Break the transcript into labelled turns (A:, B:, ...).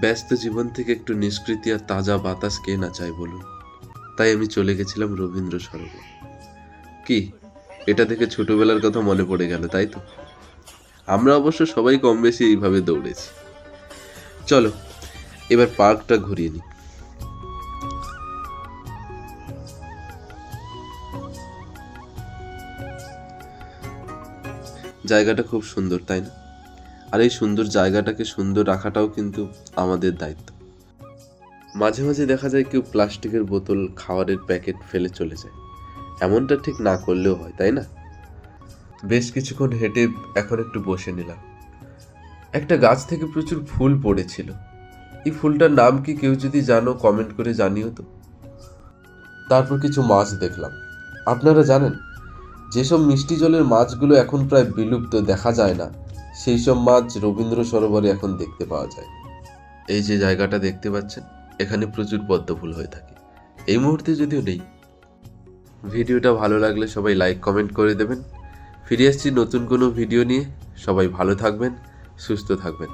A: ব্যস্ত জীবন থেকে একটু নিষ্কৃতি আর তাজা বাতাস কে না চায় বলুন। তাই আমি চলে গেছিলাম রবীন্দ্র সরোবর। কি, এটা দেখে ছোটবেলার কথা মনে পড়ে গেল, তাই তো? আমরা অবশ্য সবাই কম বেশি এইভাবে দৌড়েছি। চলো এবার পার্কটা ঘুরিয়ে নিই। জায়গাটা খুব সুন্দর, তাই না? আর এই সুন্দর জায়গাটাকে সুন্দর রাখাটাও কিন্তু আমাদের দায়িত্ব। মাঝে মাঝে দেখা যায় কেউ প্লাস্টিকের বোতল, খাবারের প্যাকেট ফেলে চলে যায়। এমনটা ঠিক না করলেও হয়, তাই না? বেশ কিছুক্ষণ হেঁটে এখন একটু বসে নিলাম। একটা গাছ থেকে প্রচুর ফুল পড়েছিল। এই ফুলটার নাম কি কেউ যদি জানো কমেন্ট করে জানিও তো। তারপর কিছু মাছ দেখলাম। আপনারা জানেন, যেসব মিষ্টি জলের মাছগুলো এখন প্রায় বিলুপ্ত, দেখা যায় না, সেই সব মাছ রবীন্দ্র সরোবরে এখন দেখতে পাওয়া যায়। এই যে জায়গাটা দেখতে পাচ্ছেন, এখানে প্রচুর পদ্ম ফুল হয়ে থাকে। এই মুহূর্তে যদিও নেই। ভিডিওটা ভালো লাগলে সবাই লাইক কমেন্ট করে দেবেন। ফিরে আসছি নতুন কোনো ভিডিও নিয়ে। সবাই ভালো থাকবেন, সুস্থ থাকবেন।